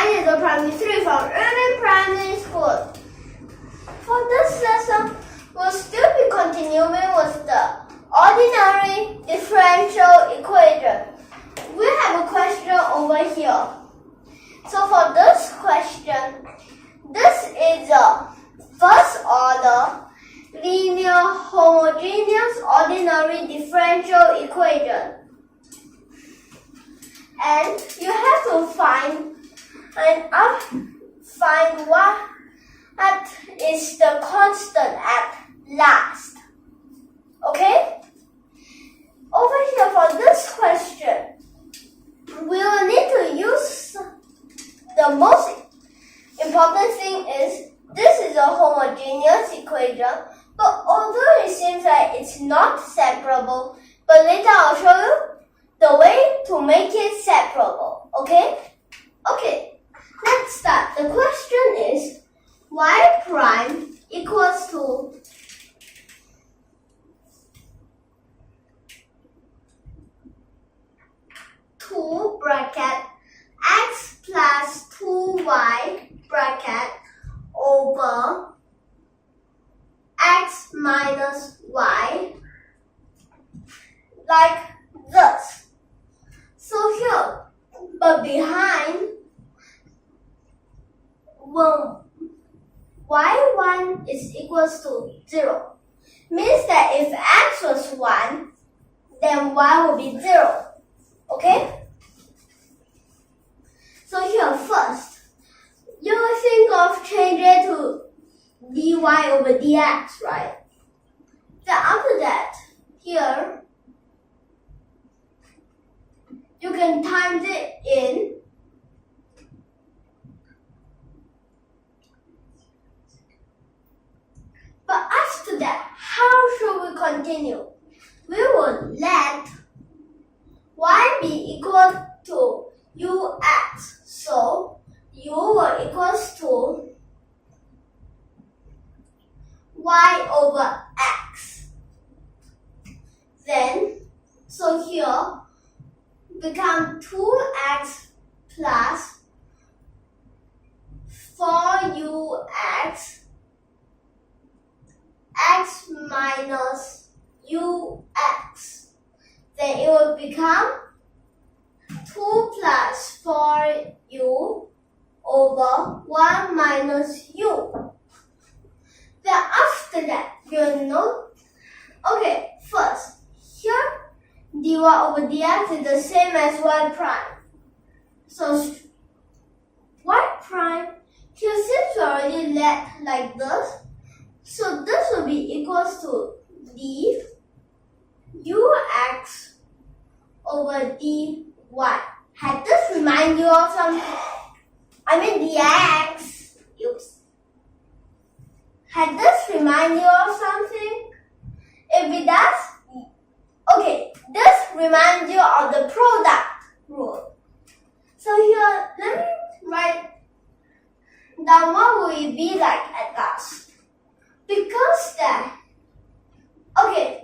is a primary 3 from YUMIN Primary School. For this lesson, we'll still be continuing with the ordinary differential equation. We have a question over here. So for this question, this is a first order linear homogeneous ordinary differential equation. And you have to find what is the constant at last. Okay? Over here for this question, we will need to use the most important thing is this is a homogeneous equation, but although it seems like it's not separable, but later I'll show you the way to make it separable. Okay? Okay, let's start. The question is y prime equals to two bracket x plus 2y bracket over x minus y, like this. So here, but behind, when y1 is equals to 0, means that if x was 1, then y will be 0. Okay? So here first, you will think of changing to dy over dx, right? Then after that, here, you can times it in but after that, how should we continue? We will let y be equal to ux. So u will equals to y over x. Then, so here become 2x plus 4ux x minus ux. Then it will become 2 plus 4u over 1 minus u. Then after that, you know, okay, first, here dy over dx is the same as y prime. So y prime, here since we already let like this, so this will be equals to d ux over dy. Had this remind you of something? I mean dx. Oops. Had this remind you of something? If it does, okay, this reminds you of the product rule. So here, let me write down what will it be like at last. Because that, okay,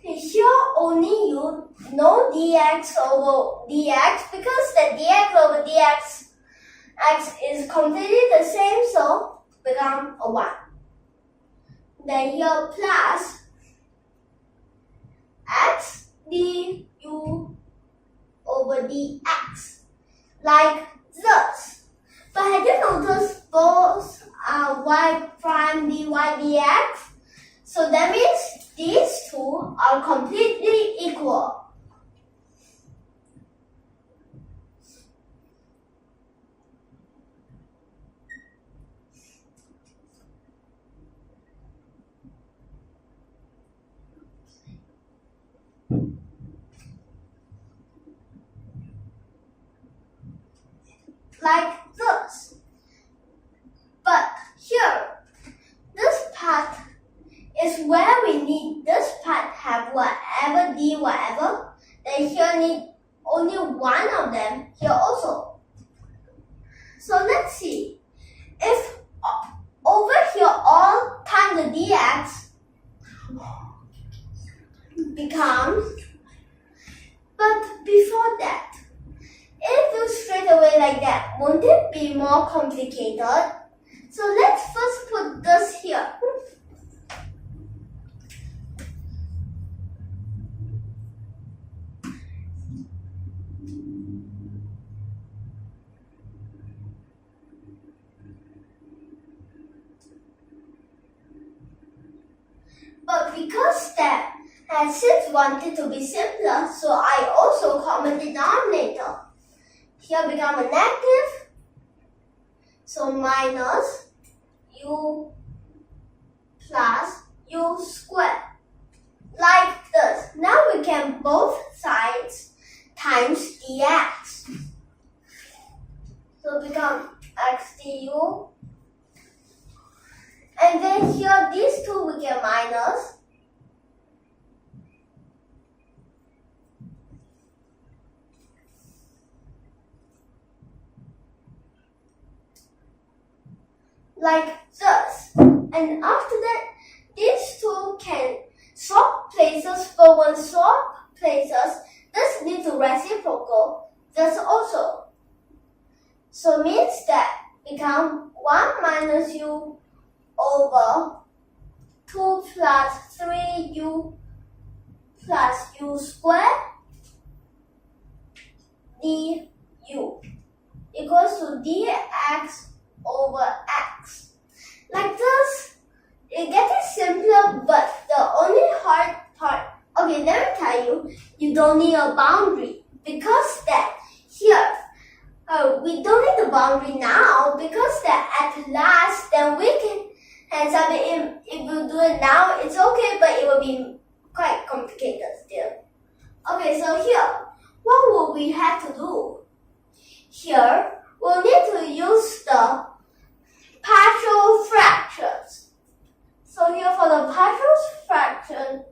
here only you know dx over dx because the dx over dx x is completely the same, so become a 1. Then here plus x du over dx, like this. But have you noticed both are y prime dy dx? So that means these two are completely equal. Like this. But here, this part is where we need this part have whatever d whatever. Then here need only one of them here also. So let's see. If over here all times the dx becomes, but before that, if you straight away way like that. Won't it be more complicated? So let's first put this here. But because that has since wanted to be simpler, so I also common denominator. Here become a negative, so minus u plus u squared. Like this. Now we can both sides times dx. So become x du. And then here these two we get minus. Like this. And after that, these two can swap places, but when swap places, this needs to reciprocal. This also. So means that become 1 minus u over 2 plus 3u plus u squared du equals to dx over x. Like this, it gets simpler, but the only hard part, okay, let me tell you, you don't need a boundary, because that here, we don't need the boundary now, because that at last, then we can, and something, if we do it now, it's okay, but it will be quite complicated still. Okay, so here, what will we have to do? Here, we'll need to use the partial fractions. So here for the partial fraction,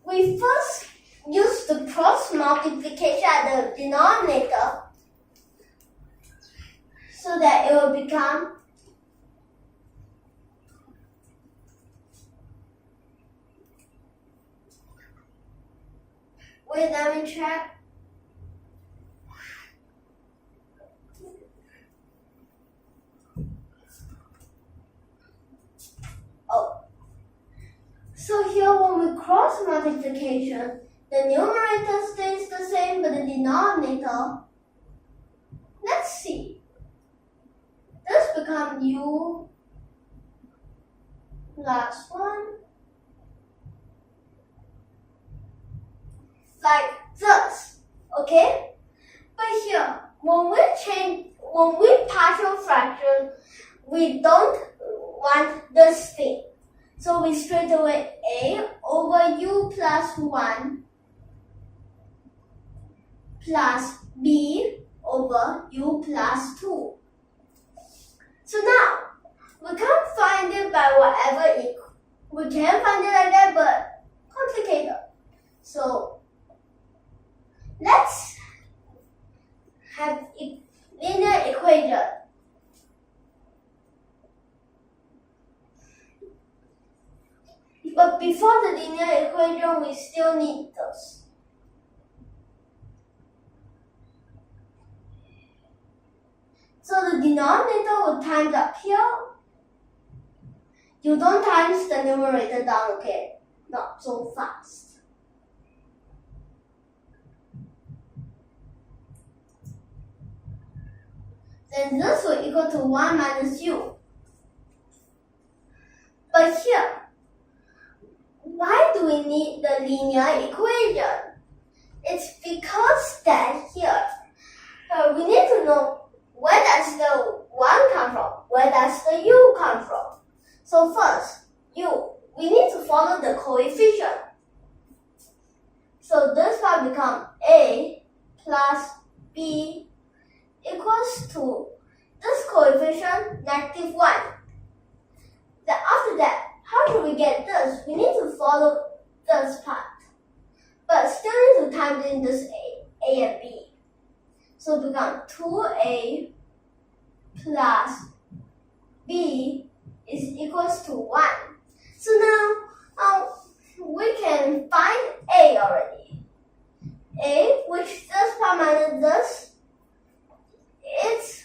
we first use the cross multiplication at the denominator so that it will become wait, let me check. Oh. So here when we cross multiplication, the numerator stays the same, but the denominator, let's see. This becomes u plus 1. Like this, okay? But here, when we partial fraction, we don't want this thing. So we straight away a over u plus 1 plus b over u plus 2. So now, we can't find it by whatever equal. We can find it like that, but complicated. So, let's have linear equation. But before the linear equation, we still need this. So the denominator will times up here. You don't times the numerator down, okay? Not so fast. Then this will equal to 1 minus u. But here, why do we need the linear equation? It's because that here, we need to know where does the 1 come from? Where does the u come from? So first, we need to follow the coefficient. So this part becomes a plus b equals to this coefficient, negative 1. Then after that, how do we get this? We need to follow this part. But still need to times in this a and b. So it becomes 2a plus b is equals to 1. So now we can find A already. A, which this part minus this, it's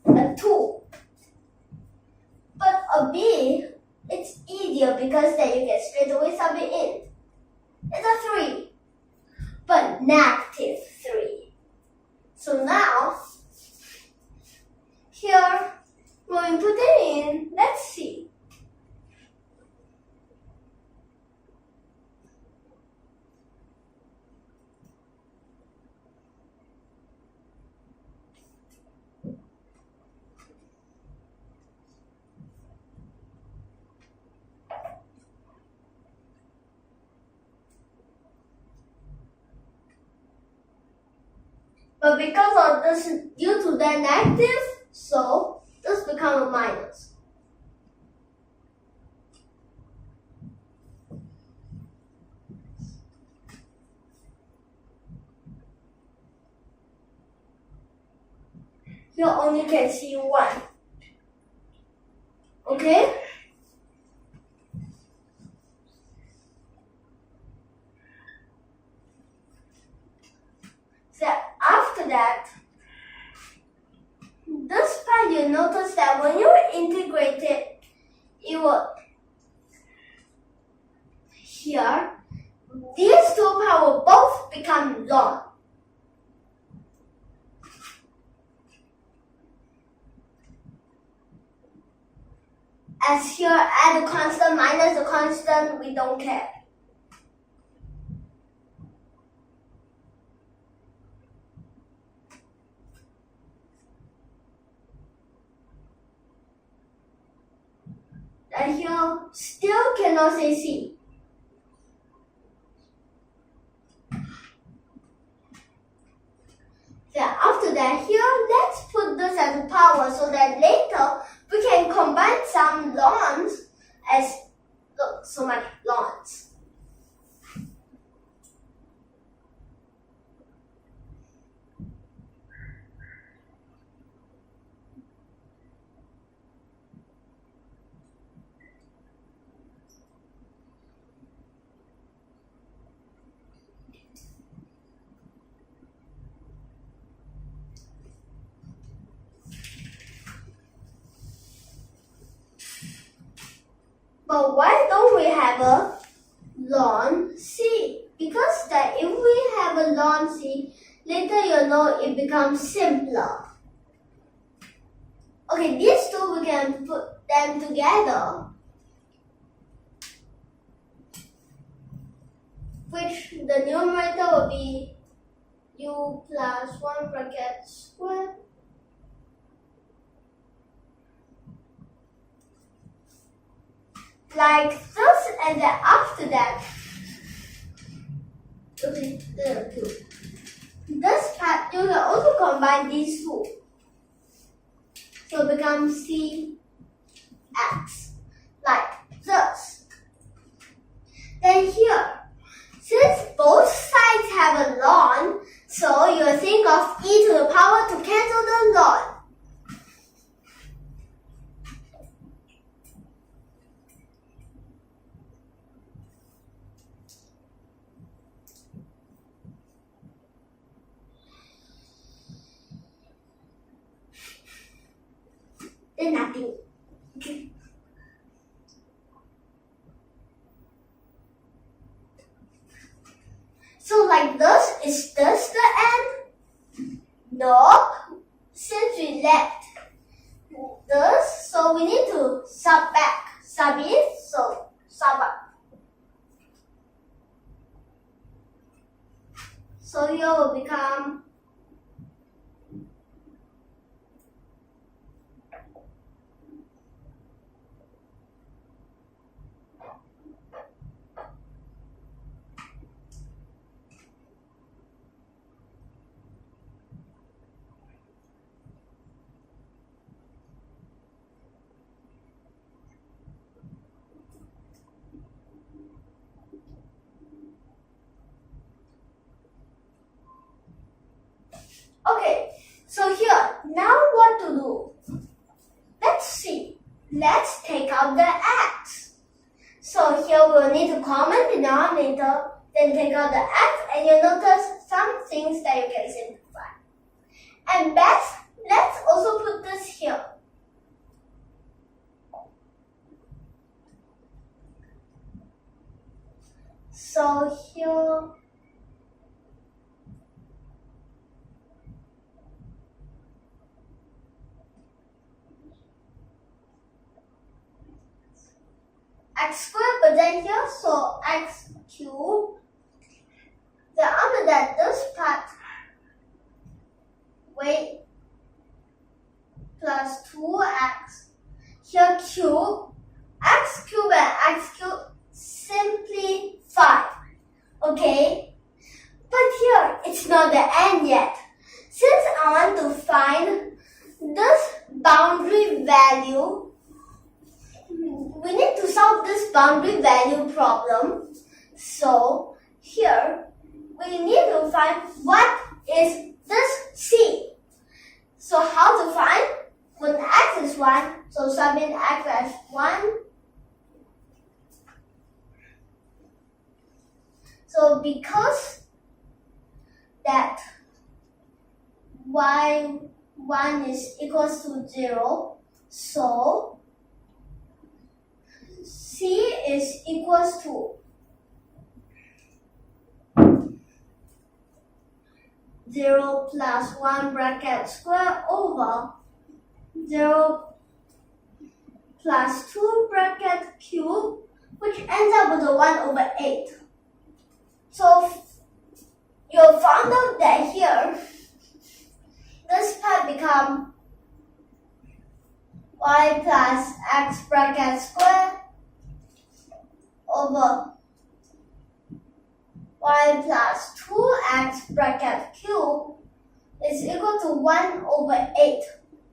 a 2. But a B, it's easier because then you get straight away sub it in. It's a 3, but negative 3. So now, here, when we put it in, let's see. But because of this is due to the negative, so this becomes a minus. You only can see 1. Okay? So after that, this part you notice that when you integrate it, it will here, these two parts will both become long. As here, add a constant minus a constant, we don't care. And here, still cannot say C. Then after that, here, let's put this as a power so that later we can combine some longs as, look, so many longs. But why don't we have a ln C? Because that if we have a ln C, later you'll know it becomes simpler. Okay, these two we can put them together, which the numerator will be u plus 1 bracket squared like this, and then after that, okay, there are two. This part, you can also combine these two. So it becomes CX, like this. Then here, since both sides have a ln, so you think of e to the power to cancel the ln. Then nothing. So like this, is this the end? No, since we left this, so we need to sub back, sub in, so sub up. So here will become let's take out the x. So here we'll need to common denominator, then take out the x, and you'll notice some things that you can simplify. And let's also put this here. So here, x squared, but then here, so x cubed. Then after that, this part, weight plus 2x. Here cube, x cubed and x cubed simplify. Okay? But here, it's not the end yet. Since I want to find this boundary value, we need to solve this boundary value problem. So here we need to find what is this c. So how to find? When x is 1, so sub in x as 1. So because that y1 is equals to 0, so c is equals to 0 plus 1 bracket square over 0 plus 2 bracket cube, which ends up with a 1 over 8. So you found out that here, this part become y plus x bracket square over y plus 2x bracket cube is equal to 1 over 8.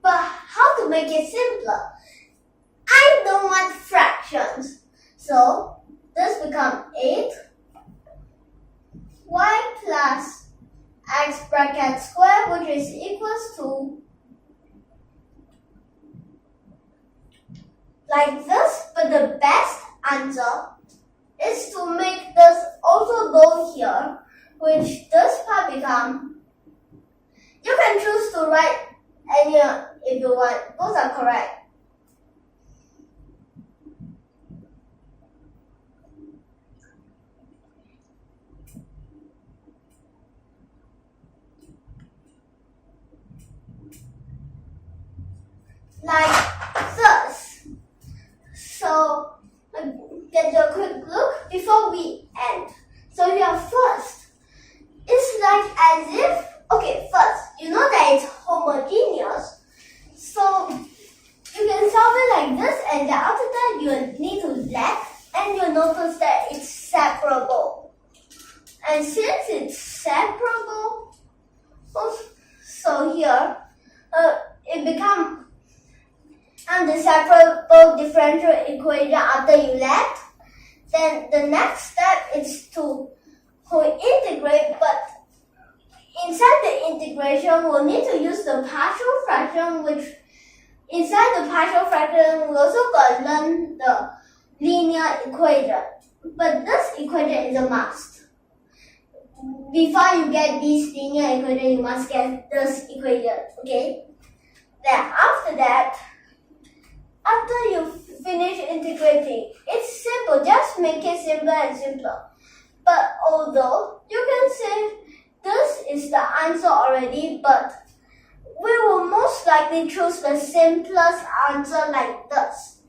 But how to make it simpler? I don't want fractions. So this becomes 8 y plus x bracket square, which is equals to like this. But the best answer is to make this also go here, which this part become, you can choose to write any if you want, both are correct. Like this. So get a quick look before we end. So here first, it's like as if, okay, first, you know that it's homogeneous. So you can solve it like this, and then after that you need to let, and you'll notice that it's separable. And since it's separable, so here, it becomes the separable differential equation after you let. Then the next step is to integrate, but inside the integration we'll need to use the partial fraction, which inside the partial fraction we also got to learn the linear equation. But this equation is a must. Before you get this linear equation, you must get this equation, okay? Then after that, after you finish integrating, it's simple. Just make it simpler and simpler. But although you can say this is the answer already, but we will most likely choose the simplest answer like this.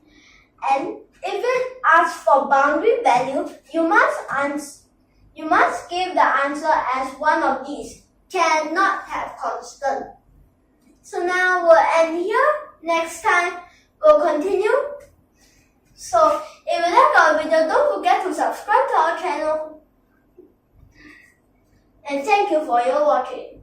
And if it asks for boundary value, you must give the answer as one of these. Cannot have constant. So now we'll end here. Next time we'll continue. So if you like our video, don't forget to subscribe to our channel. And thank you for your watching.